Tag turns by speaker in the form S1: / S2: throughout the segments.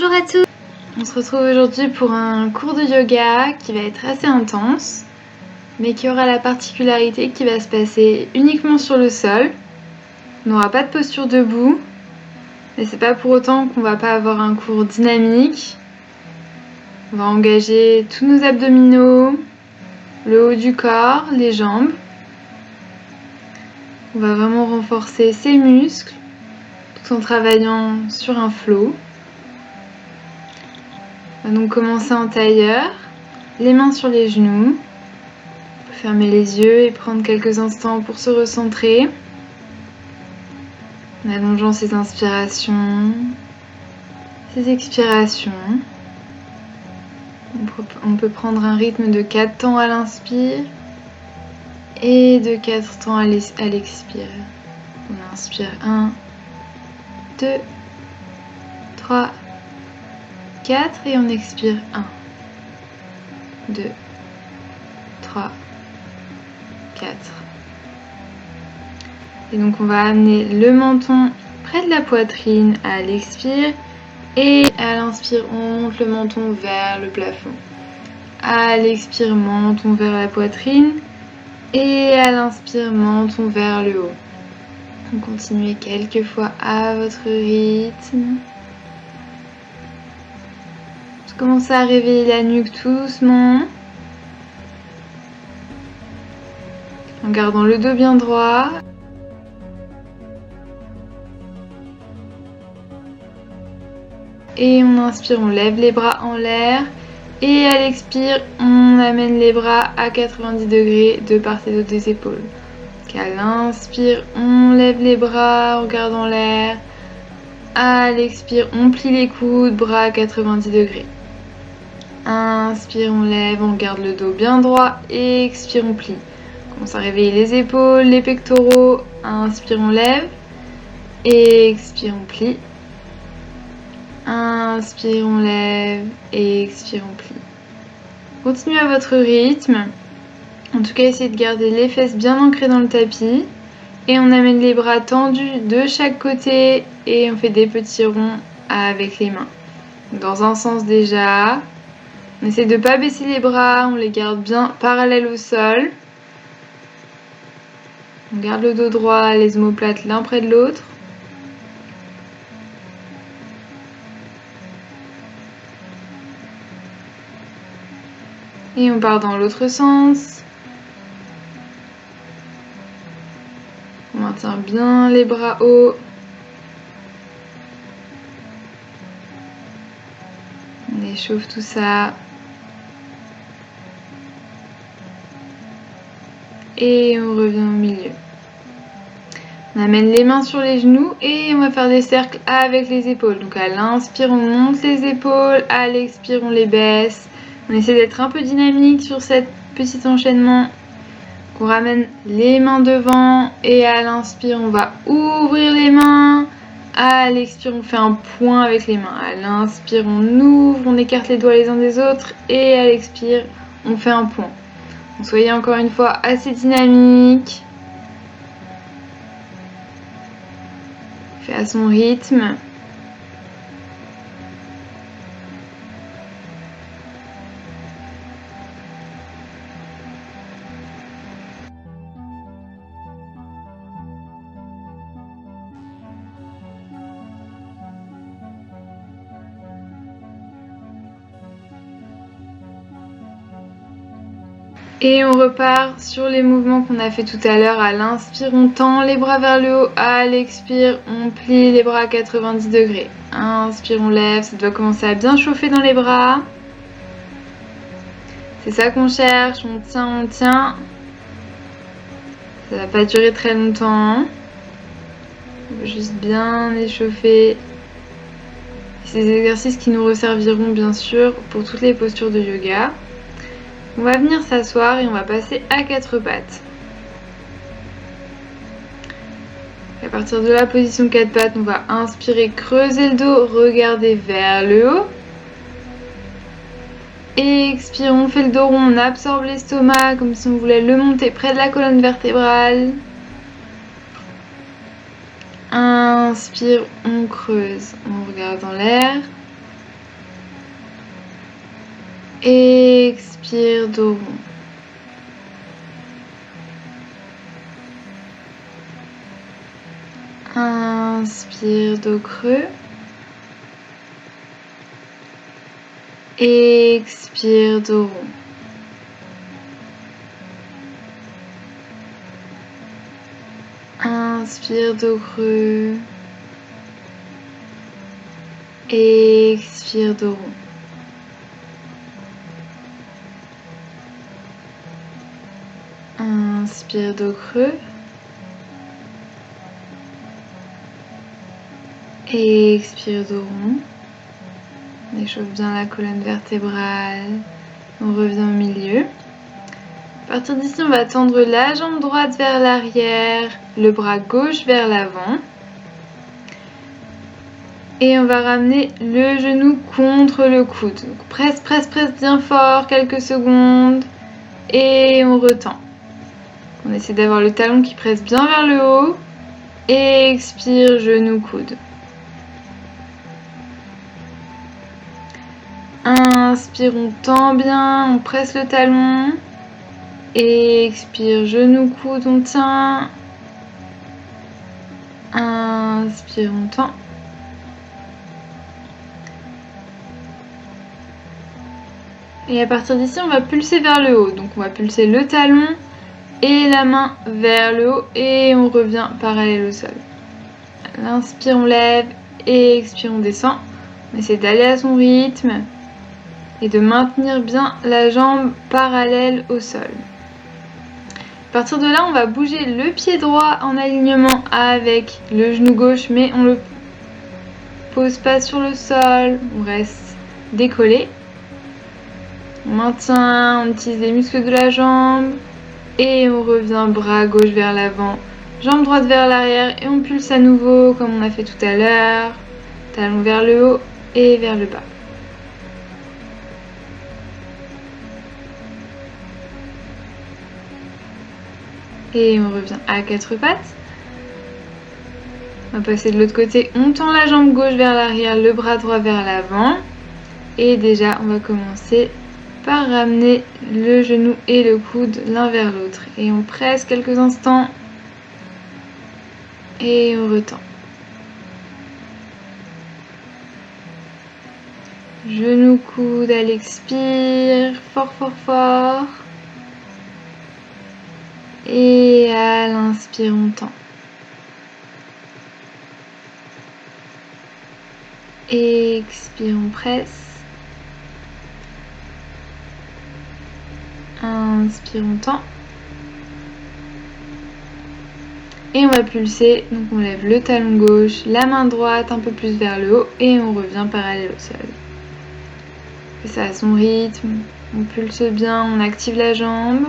S1: Bonjour à tous. On se retrouve aujourd'hui pour un cours de yoga qui va être assez intense, mais qui aura la particularité qu'il va se passer uniquement sur le sol. On n'aura pas de posture debout, mais c'est pas pour autant qu'on va pas avoir un cours dynamique. On va engager tous nos abdominaux, le haut du corps, les jambes. On va vraiment renforcer ses muscles tout en travaillant sur un flow. On va donc commencer en tailleur, les mains sur les genoux. On peut fermer les yeux et prendre quelques instants pour se recentrer. En allongeant ses inspirations, ses expirations. On peut prendre un rythme de 4 temps à l'inspire et de 4 temps à l'expire. On inspire 1, 2, 3, 4 et on expire 1, 2, 3, 4. Et donc on va amener le menton près de la poitrine à l'expire et à l'inspire on monte le menton vers le plafond. À l'expire menton vers la poitrine et à l'inspire menton vers le haut. Donc continuez quelques fois à votre rythme. Commencez à réveiller la nuque doucement. En gardant le dos bien droit. Et on inspire, on lève les bras en l'air. Et à l'expire, on amène les bras à 90 degrés de part et d'autre des épaules. Donc à l'inspire, on lève les bras en gardant l'air. À l'expire, on plie les coudes, bras à 90 degrés. Inspire, on lève, on garde le dos bien droit. Et expire, on plie. On commence à réveiller les épaules, les pectoraux. Inspire, on lève. Et expire, on plie. Inspire, on lève. Et expire, on plie. Continuez à votre rythme. En tout cas, essayez de garder les fesses bien ancrées dans le tapis. Et on amène les bras tendus de chaque côté. Et on fait des petits ronds avec les mains. Dans un sens déjà. On essaie de ne pas baisser les bras, on les garde bien parallèles au sol. On garde le dos droit, les omoplates l'un près de l'autre. Et on part dans l'autre sens. On maintient bien les bras hauts. On échauffe tout ça. Et on revient au milieu. On amène les mains sur les genoux et on va faire des cercles avec les épaules. Donc à l'inspire, on monte les épaules, à l'expire, on les baisse. On essaie d'être un peu dynamique sur cet petit enchaînement. On ramène les mains devant et à l'inspire, on va ouvrir les mains. À l'expire, on fait un point avec les mains. À l'inspire, on ouvre, on écarte les doigts les uns des autres et à l'expire, on fait un point. Donc soyez encore une fois assez dynamique. Fait à son rythme. Et on repart sur les mouvements qu'on a fait tout à l'heure. À l'inspire, on tend les bras vers le haut. À l'expire, on plie les bras à 90 degrés. Inspire, on lève. Ça doit commencer à bien chauffer dans les bras. C'est ça qu'on cherche. On tient, on tient. Ça va pas durer très longtemps. On va juste bien échauffer. C'est des exercices qui nous resserviront bien sûr pour toutes les postures de yoga. On va venir s'asseoir et on va passer à 4 pattes. À partir de la position 4 pattes, on va inspirer, creuser le dos, regarder vers le haut. Et expire, on fait le dos rond, on absorbe l'estomac comme si on voulait le monter près de la colonne vertébrale. Inspire, on creuse, on regarde dans l'air. Expire, dos rond. Inspire, dos creux. Expire, dos rond. Inspire, dos creux. Expire, dos rond. Inspire, dos creux. Expire, dos rond. On échauffe bien la colonne vertébrale. On revient au milieu. À partir d'ici, on va tendre la jambe droite vers l'arrière, le bras gauche vers l'avant. Et on va ramener le genou contre le coude. Donc, presse, presse, presse bien fort, quelques secondes. Et on retend. On essaie d'avoir le talon qui presse bien vers le haut. Expire, genou, coude. Inspire, on tend bien, on presse le talon. Expire, genou, coude, on tient. Inspire, on tend. Et à partir d'ici, on va pulser vers le haut. Donc on va pulser le talon et la main vers le haut et on revient parallèle au sol. Inspire, on lève et expire, on descend. On essaie d'aller à son rythme et de maintenir bien la jambe parallèle au sol. À partir de là, on va bouger le pied droit en alignement avec le genou gauche, mais on ne le pose pas sur le sol, on reste décollé. On maintient, on utilise les muscles de la jambe et on revient bras gauche vers l'avant, jambe droite vers l'arrière et on pulse à nouveau comme on a fait tout à l'heure. Talon vers le haut et vers le bas. Et on revient à quatre pattes. On va passer de l'autre côté. On tend la jambe gauche vers l'arrière, le bras droit vers l'avant. Et déjà, on va commencer par ramener le genou et le coude l'un vers l'autre. Et on presse quelques instants. Et on retend. Genou, coude à l'expire. Fort, fort, fort. Et à l'inspire, on tend. Expire, on presse. Inspire, on tend. Et on va pulser, donc on lève le talon gauche, la main droite un peu plus vers le haut et on revient parallèle au sol. On fait ça à son rythme, on pulse bien, on active la jambe.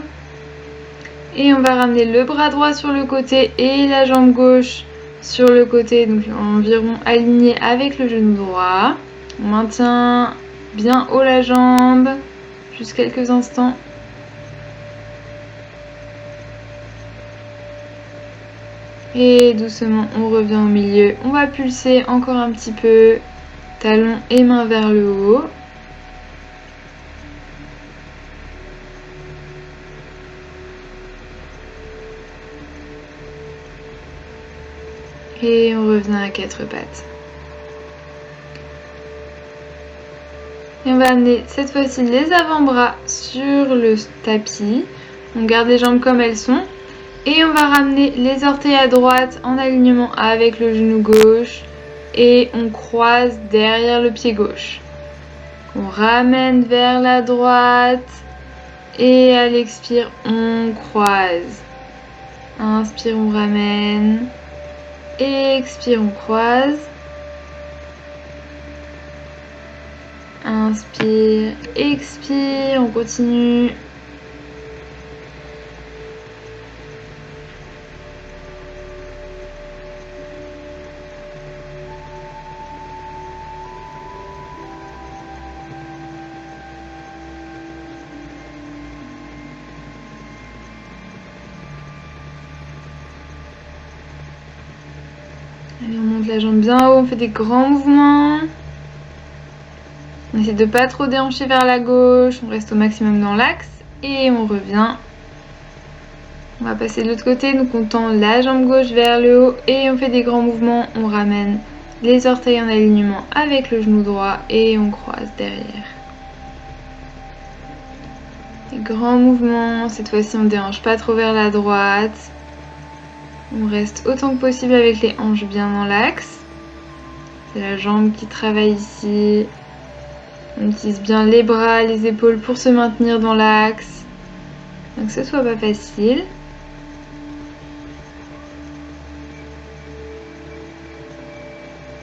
S1: Et on va ramener le bras droit sur le côté et la jambe gauche sur le côté, donc environ aligné avec le genou droit. On maintient bien haut la jambe, juste quelques instants. Et doucement, on revient au milieu. On va pulser encore un petit peu, talon et main vers le haut. Et on revient à quatre pattes. Et on va amener cette fois-ci les avant-bras sur le tapis. On garde les jambes comme elles sont. Et on va ramener les orteils à droite en alignement avec le genou gauche. Et on croise derrière le pied gauche. On ramène vers la droite. Et à l'expire, on croise. Inspire, on ramène. Expire, on croise. Inspire, expire, on continue. Allez, on monte la jambe bien haut, on fait des grands mouvements. On essaie de pas trop déhancher vers la gauche, on reste au maximum dans l'axe et on revient. On va passer de l'autre côté, donc on tend la jambe gauche vers le haut et on fait des grands mouvements. On ramène les orteils en alignement avec le genou droit et on croise derrière. Des grands mouvements, cette fois-ci on ne déhanche pas trop vers la droite. On reste autant que possible avec les hanches bien dans l'axe. C'est la jambe qui travaille ici. On utilise bien les bras, les épaules pour se maintenir dans l'axe. Donc que ce soit pas facile.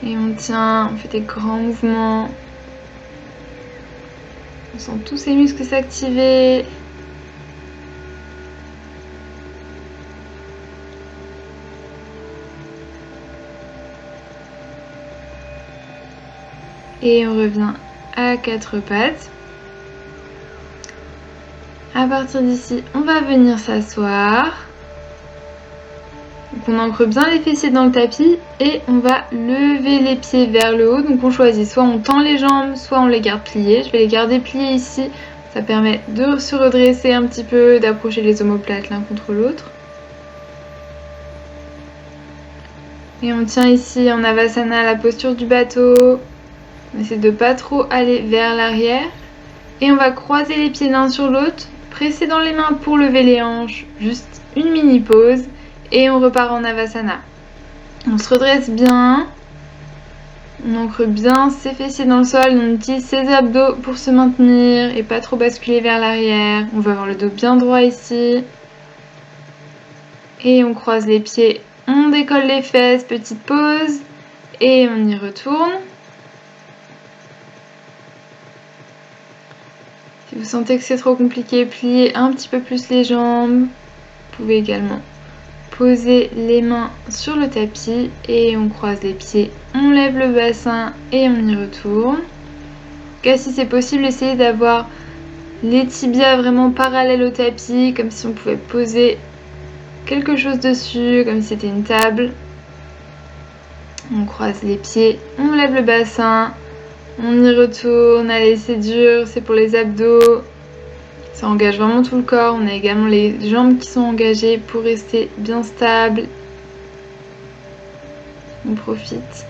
S1: Et on tient, on fait des grands mouvements. On sent tous ces muscles s'activer. Et on revient à quatre pattes. À partir d'ici, on va venir s'asseoir. Donc on ancre bien les fessiers dans le tapis et on va lever les pieds vers le haut. Donc on choisit, soit on tend les jambes, soit on les garde pliées. Je vais les garder pliées ici. Ça permet de se redresser un petit peu, d'approcher les omoplates l'un contre l'autre. Et on tient ici en Avasana la posture du bateau. On essaie de pas trop aller vers l'arrière. Et on va croiser les pieds l'un sur l'autre, presser dans les mains pour lever les hanches, juste une mini pause. Et on repart en Avasana. On se redresse bien. On ancre bien ses fessiers dans le sol. On utilise ses abdos pour se maintenir et pas trop basculer vers l'arrière. On va avoir le dos bien droit ici. Et on croise les pieds. On décolle les fesses. Petite pause. Et on y retourne. Si vous sentez que c'est trop compliqué, pliez un petit peu plus les jambes. Vous pouvez également poser les mains sur le tapis et on croise les pieds, on lève le bassin et on y retourne. Si c'est possible, essayez d'avoir les tibias vraiment parallèles au tapis, comme si on pouvait poser quelque chose dessus, comme si c'était une table. On croise les pieds, on lève le bassin, on y retourne. Allez, c'est dur, c'est pour les abdos. Ça engage vraiment tout le corps. On a également les jambes qui sont engagées pour rester bien stable. On profite.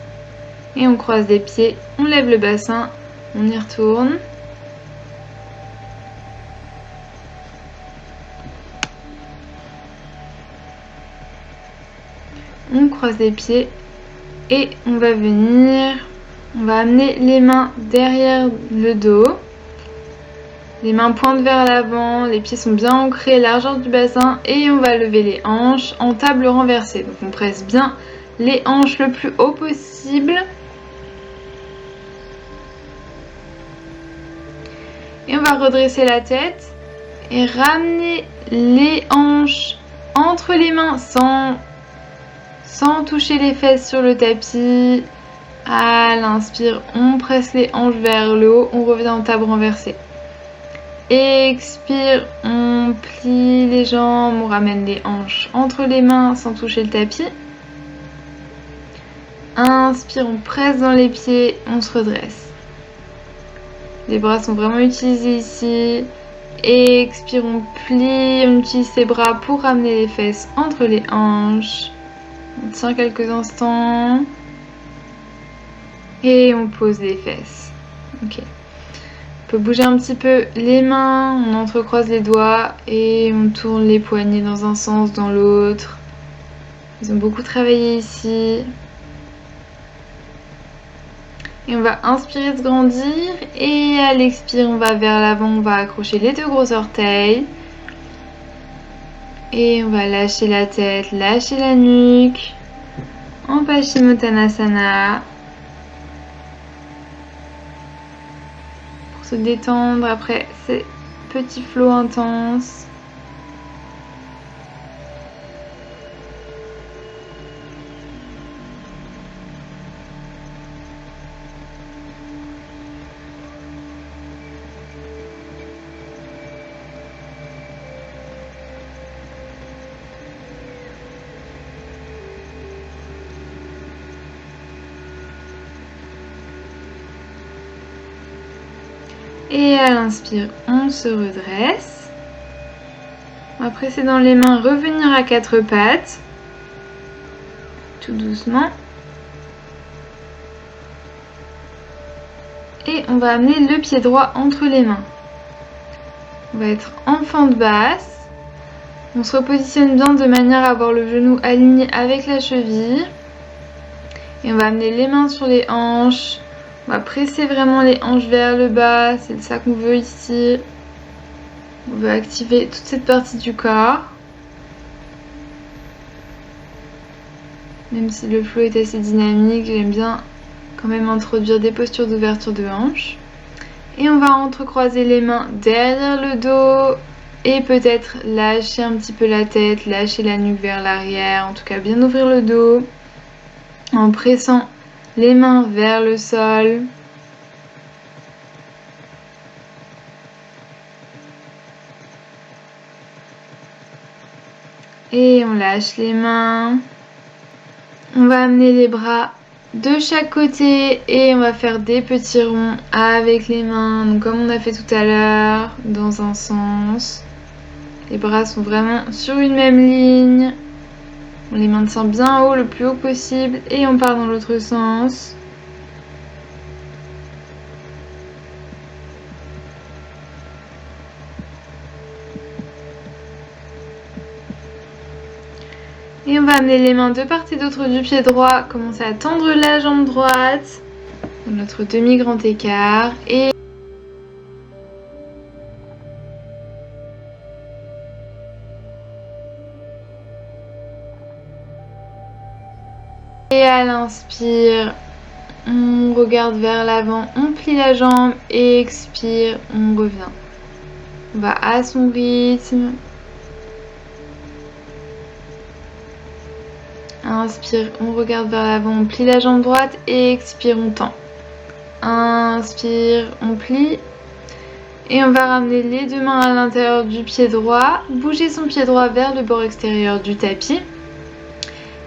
S1: Et on croise les pieds. On lève le bassin. On y retourne. On croise les pieds. Et on va venir. On va amener les mains derrière le dos. Les mains pointent vers l'avant, les pieds sont bien ancrés, largeur du bassin et on va lever les hanches en table renversée. Donc on presse bien les hanches le plus haut possible. Et on va redresser la tête et ramener les hanches entre les mains sans toucher les fesses sur le tapis. À l'inspire, on presse les hanches vers le haut, on revient en table renversée. Expire, on plie les jambes, on ramène les hanches entre les mains sans toucher le tapis. Inspire, on presse dans les pieds, on se redresse. Les bras sont vraiment utilisés ici. Expire, on plie, on utilise ses bras pour ramener les fesses entre les hanches. On tient quelques instants. Et on pose les fesses. Ok. On peut bouger un petit peu les mains, on entrecroise les doigts et on tourne les poignets dans un sens, dans l'autre. Ils ont beaucoup travaillé ici. Et on va inspirer, se grandir et à l'expire, on va vers l'avant, on va accrocher les deux gros orteils. Et on va lâcher la tête, lâcher la nuque. En Paschimottanasana. Se détendre après ces petits flots intenses. Et à l'inspire, on se redresse. On va presser dans les mains, revenir à quatre pattes. Tout doucement. Et on va amener le pied droit entre les mains. On va être en fente basse. On se repositionne bien de manière à avoir le genou aligné avec la cheville. Et on va amener les mains sur les hanches. On va presser vraiment les hanches vers le bas. C'est ça qu'on veut ici. On veut activer toute cette partie du corps. Même si le flow est assez dynamique, j'aime bien quand même introduire des postures d'ouverture de hanches. Et on va entrecroiser les mains derrière le dos. Et peut-être lâcher un petit peu la tête, lâcher la nuque vers l'arrière, en tout cas bien ouvrir le dos, en pressant les mains vers le sol. Et on lâche les mains. On va amener les bras de chaque côté et on va faire des petits ronds avec les mains, donc comme on a fait tout à l'heure, dans un sens. Les bras sont vraiment sur une même ligne. On les maintient bien haut, le plus haut possible, et on part dans l'autre sens. Et on va amener les mains de part et d'autre du pied droit, commencer à tendre la jambe droite, dans notre demi-grand écart, et à l'inspire, on regarde vers l'avant, on plie la jambe, et expire, on revient. On va à son rythme. Inspire, on regarde vers l'avant, on plie la jambe droite et expire, on tend. Inspire, on plie. Et on va ramener les deux mains à l'intérieur du pied droit. Bouger son pied droit vers le bord extérieur du tapis.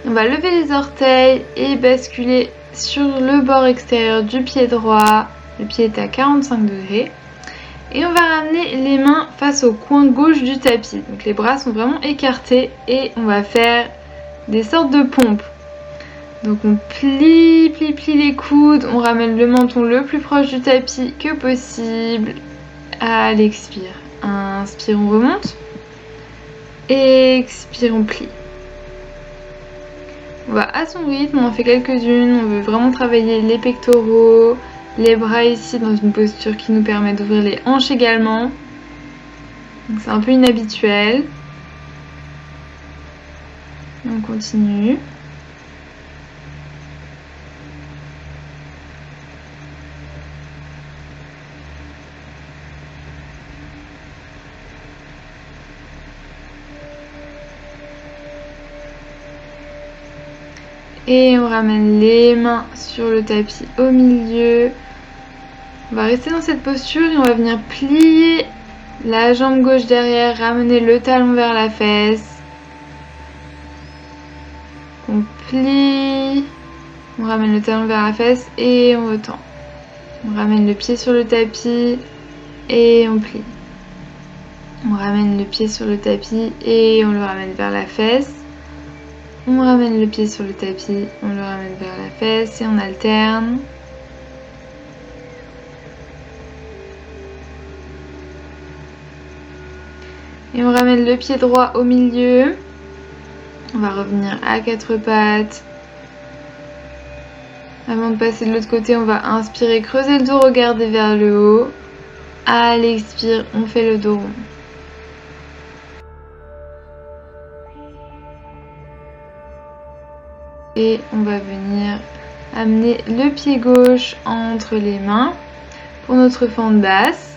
S1: On va lever les orteils et basculer sur le bord extérieur du pied droit. Le pied est à 45 degrés. Et on va ramener les mains face au coin gauche du tapis. Donc les bras sont vraiment écartés et on va faire des sortes de pompes. Donc on plie les coudes, on ramène le menton le plus proche du tapis que possible. À l'expire. Inspire, on remonte. Expire, on plie. On va à son rythme, on en fait quelques-unes. On veut vraiment travailler les pectoraux, les bras ici dans une posture qui nous permet d'ouvrir les hanches également. Donc c'est un peu inhabituel. On continue. Et on ramène les mains sur le tapis au milieu. On va rester dans cette posture et on va venir plier la jambe gauche derrière, ramener le talon vers la fesse. On plie, on ramène le talon vers la fesse et on retend. On ramène le pied sur le tapis et on plie. On ramène le pied sur le tapis et on le ramène vers la fesse. On ramène le pied sur le tapis, on le ramène vers la fesse et on alterne. Et on ramène le pied droit au milieu. On va revenir à quatre pattes. Avant de passer de l'autre côté, on va inspirer, creuser le dos, regarder vers le haut. À l'expire, on fait le dos rond. Et on va venir amener le pied gauche entre les mains pour notre fente basse.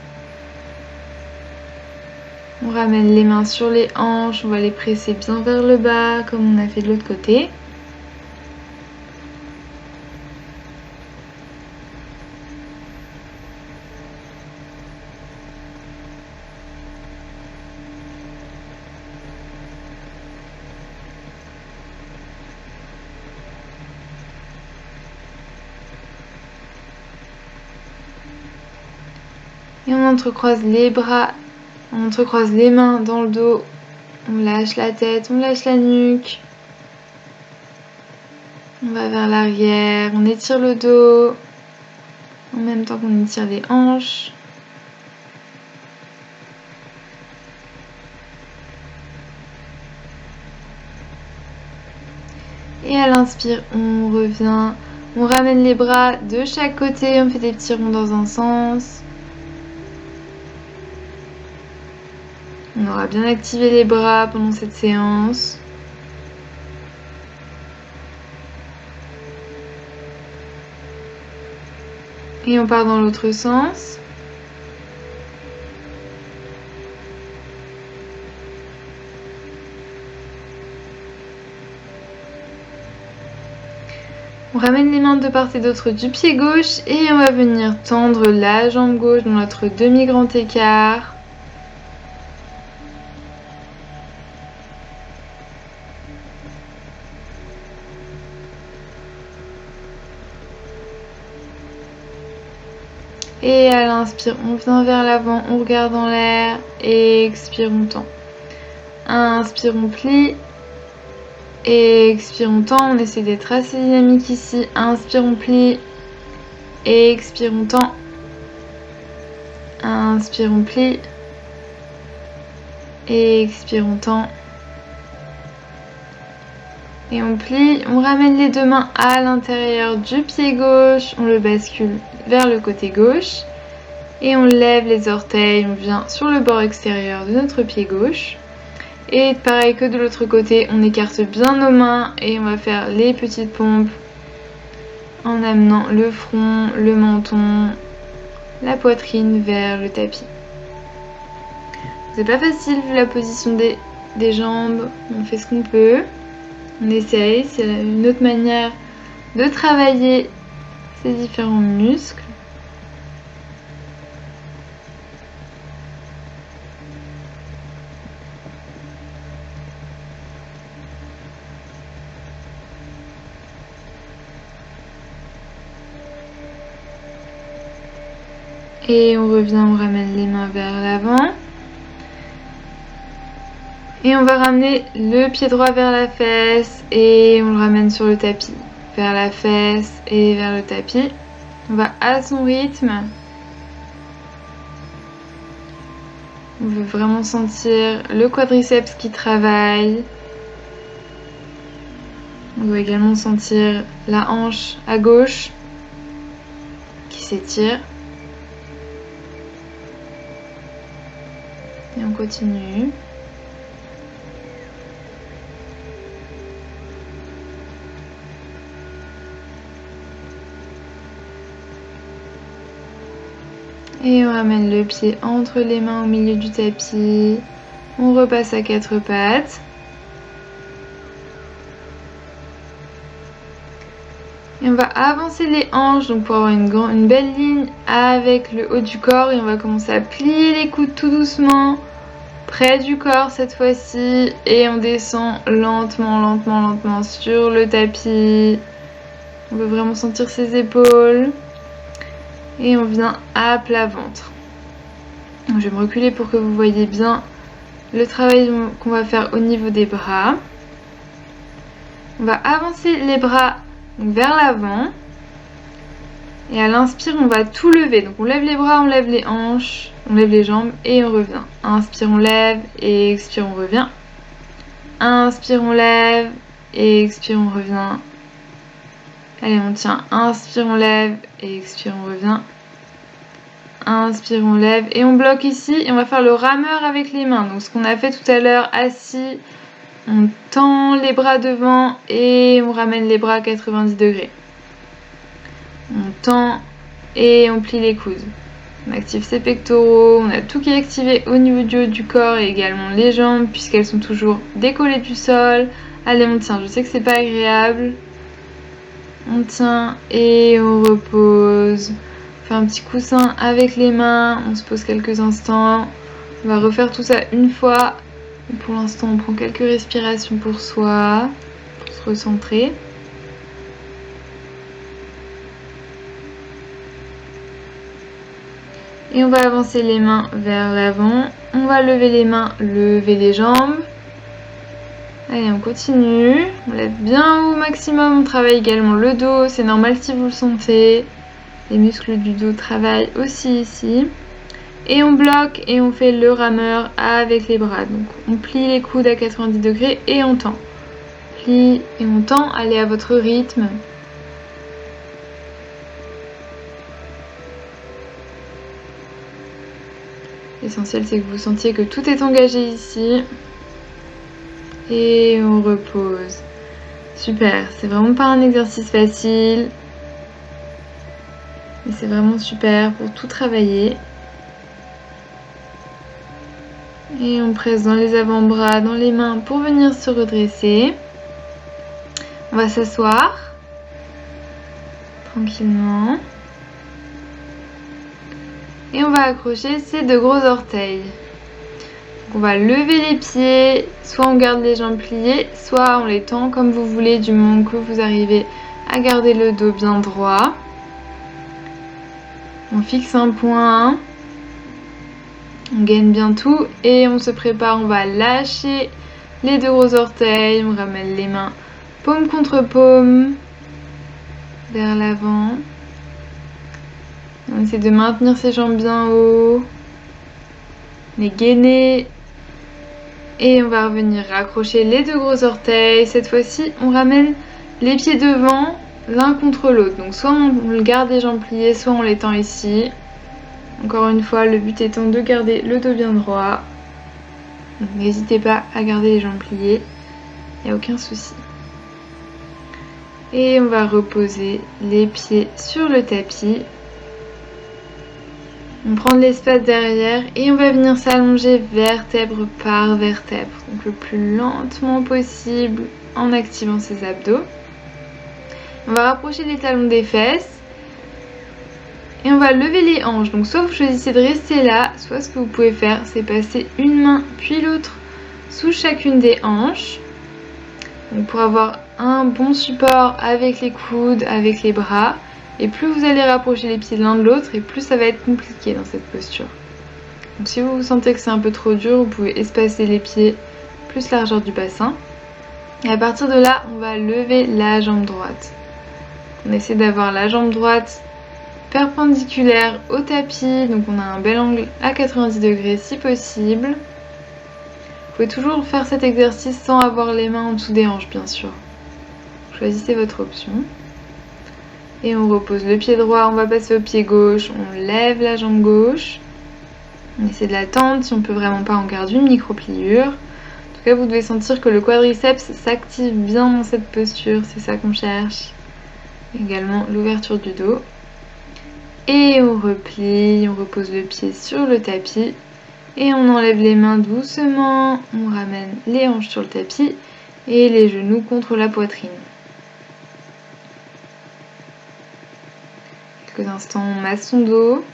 S1: On ramène les mains sur les hanches, on va les presser bien vers le bas comme on a fait de l'autre côté. Et on entrecroise les bras, on entrecroise les mains dans le dos. On lâche la tête, on lâche la nuque. On va vers l'arrière, on étire le dos. En même temps qu'on étire les hanches. Et à l'inspire, on revient, on ramène les bras de chaque côté, on fait des petits ronds dans un sens. On aura bien activé les bras pendant cette séance. Et on part dans l'autre sens. On ramène les mains de part et d'autre du pied gauche et on va venir tendre la jambe gauche dans notre demi-grand écart. Et à l'inspire, on vient vers l'avant, on regarde en l'air et expire, on tend. Inspire, on plie. Et expire, on tend. On essaie d'être assez dynamique ici. Inspire, on plie. Et expire, on tend. Inspire, on plie. Et expire, on tend. Et on plie. On ramène les deux mains à l'intérieur du pied gauche. On le bascule vers le côté gauche. Et on lève les orteils. On vient sur le bord extérieur de notre pied gauche. Et pareil que de l'autre côté, on écarte bien nos mains et on va faire les petites pompes en amenant le front, le menton, la poitrine vers le tapis. C'est pas facile vu la position des jambes, on fait ce qu'on peut, on essaye, c'est une autre manière de travailler ces différents muscles. Et on revient, on ramène les mains vers l'avant. Et on va ramener le pied droit vers la fesse et on le ramène sur le tapis. Vers la fesse et vers le tapis. On va à son rythme. On veut vraiment sentir le quadriceps qui travaille. On doit également sentir la hanche à gauche qui s'étire. Et on continue. Et on ramène le pied entre les mains au milieu du tapis. On repasse à quatre pattes. Et on va avancer les hanches donc pour avoir une belle ligne avec le haut du corps. Et on va commencer à plier les coudes tout doucement, près du corps cette fois-ci. Et on descend lentement, lentement, lentement sur le tapis. On veut vraiment sentir ses épaules. Et on vient à plat ventre. Donc, je vais me reculer pour que vous voyez bien le travail qu'on va faire au niveau des bras. On va avancer les bras vers l'avant. Et à l'inspire, on va tout lever. Donc on lève les bras, on lève les hanches, on lève les jambes et on revient. Inspire, on lève et expire, on revient. Inspire, on lève et expire, on revient. Allez, on tient. Inspire, on lève et expire, on revient. Inspire, on lève et on bloque ici. Et on va faire le rameur avec les mains. Donc ce qu'on a fait tout à l'heure, assis. On tend les bras devant et on ramène les bras à 90 degrés. On tend et on plie les coudes. On active ses pectoraux. On a tout qui est activé au niveau du haut du corps et également les jambes puisqu'elles sont toujours décollées du sol. Allez, on tient. Je sais que c'est pas agréable. On tient et on repose. On fait un petit coussin avec les mains. On se pose quelques instants. On va refaire tout ça une fois. Pour l'instant, on prend quelques respirations pour soi, pour se recentrer. Et on va avancer les mains vers l'avant. On va lever les mains, lever les jambes. Allez, on continue. On lève bien haut au maximum. On travaille également le dos. C'est normal si vous le sentez. Les muscles du dos travaillent aussi ici. Et on bloque et on fait le rameur avec les bras. Donc on plie les coudes à 90 degrés et on tend. Plie et on tend. Allez à votre rythme. L'essentiel, c'est que vous sentiez que tout est engagé ici. Et on repose. Super, c'est vraiment pas un exercice facile. Mais c'est vraiment super pour tout travailler. Et on presse dans les avant-bras, dans les mains pour venir se redresser. On va s'asseoir. Tranquillement. Et on va accrocher ces deux gros orteils. Donc on va lever les pieds, soit on garde les jambes pliées, soit on les tend comme vous voulez du moment que vous arrivez à garder le dos bien droit. On fixe un point, on gaine bien tout et on se prépare, on va lâcher les deux gros orteils, on ramène les mains paume contre paume vers l'avant. On essaie de maintenir ses jambes bien haut, les gainer et on va revenir raccrocher les deux gros orteils. Cette fois-ci, on ramène les pieds devant l'un contre l'autre. Donc soit on garde les jambes pliées, soit on les tend ici. Encore une fois, le but étant de garder le dos bien droit. N'hésitez pas à garder les jambes pliées, il n'y a aucun souci. Et on va reposer les pieds sur le tapis. On prend de l'espace derrière et on va venir s'allonger vertèbre par vertèbre. Donc le plus lentement possible en activant ses abdos. On va rapprocher les talons des fesses. Et on va lever les hanches. Donc soit vous choisissez de rester là, soit ce que vous pouvez faire, c'est passer une main puis l'autre sous chacune des hanches. Donc pour avoir un bon support avec les coudes, avec les bras. Et plus vous allez rapprocher les pieds de l'un de l'autre, et plus ça va être compliqué dans cette posture. Donc si vous sentez que c'est un peu trop dur, vous pouvez espacer les pieds plus largeur du bassin. Et à partir de là, on va lever la jambe droite. On essaie d'avoir la jambe droite perpendiculaire au tapis, donc on a un bel angle à 90 degrés si possible. Vous pouvez toujours faire cet exercice sans avoir les mains en dessous des hanches, bien sûr. Choisissez votre option. Et on repose le pied droit, on va passer au pied gauche, on lève la jambe gauche. On essaie de la tendre, si on peut vraiment pas, on garde une micro-pliure. En tout cas, vous devez sentir que le quadriceps s'active bien dans cette posture, c'est ça qu'on cherche. Également l'ouverture du dos. Et on replie, on repose le pied sur le tapis. Et on enlève les mains doucement, on ramène les hanches sur le tapis et les genoux contre la poitrine. Quelques instants, on masse son dos.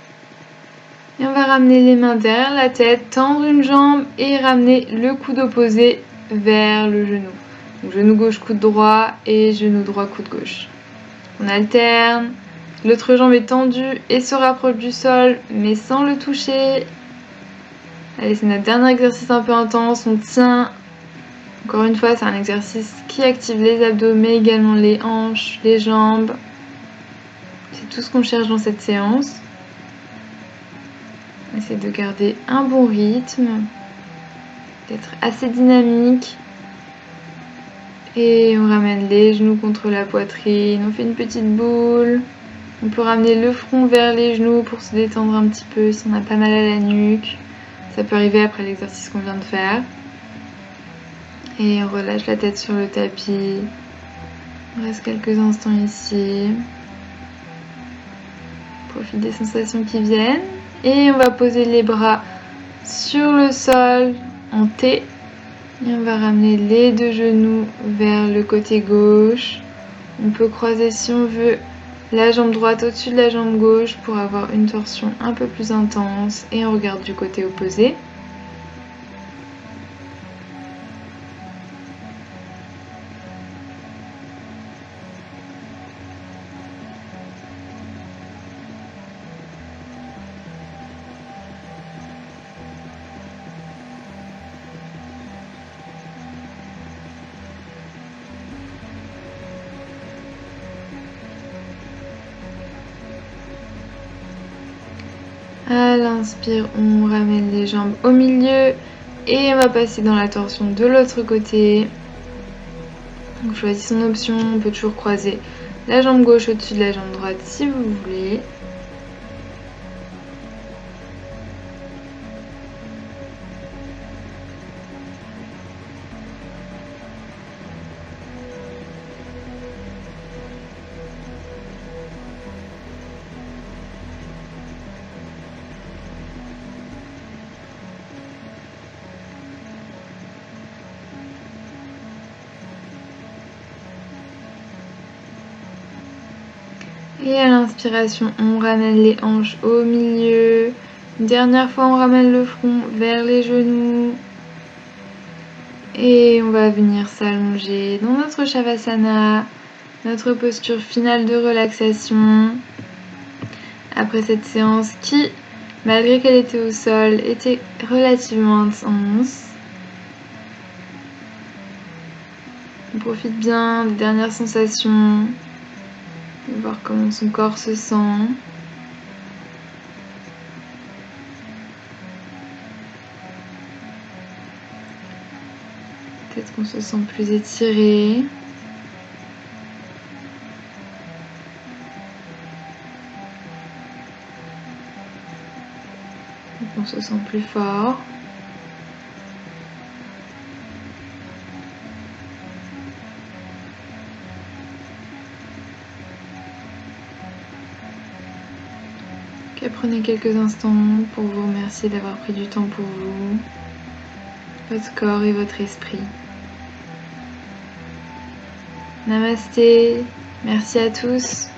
S1: Et on va ramener les mains derrière la tête, tendre une jambe et ramener le coude opposé vers le genou. Donc, genou gauche, coude droit et genou droit, coude gauche. On alterne. L'autre jambe est tendue et se rapproche du sol, mais sans le toucher. Allez, c'est notre dernier exercice un peu intense. On tient. Encore une fois, c'est un exercice qui active les abdos, mais également les hanches, les jambes. C'est tout ce qu'on cherche dans cette séance. On essaie de garder un bon rythme, d'être assez dynamique. Et on ramène les genoux contre la poitrine, on fait une petite boule. On peut ramener le front vers les genoux pour se détendre un petit peu si on a pas mal à la nuque. Ça peut arriver après l'exercice qu'on vient de faire. Et on relâche la tête sur le tapis. On reste quelques instants ici. Profite des sensations qui viennent. Et on va poser les bras sur le sol en T. Et on va ramener les deux genoux vers le côté gauche. On peut croiser si on veut la jambe droite au-dessus de la jambe gauche pour avoir une torsion un peu plus intense. Et on regarde du côté opposé. À l'inspire, on ramène les jambes au milieu et on va passer dans la torsion de l'autre côté. Donc choisis son option, on peut toujours croiser la jambe gauche au-dessus de la jambe droite si vous voulez. Et à l'inspiration, on ramène les hanches au milieu. Une dernière fois, on ramène le front vers les genoux. Et on va venir s'allonger dans notre Shavasana, notre posture finale de relaxation. Après cette séance qui, malgré qu'elle était au sol, était relativement intense. On profite bien des dernières sensations, de voir comment son corps se sent. Peut-être qu'on se sent plus étiré. On se sent plus fort. Okay, prenez quelques instants pour vous remercier d'avoir pris du temps pour vous, votre corps et votre esprit. Namasté, merci à tous.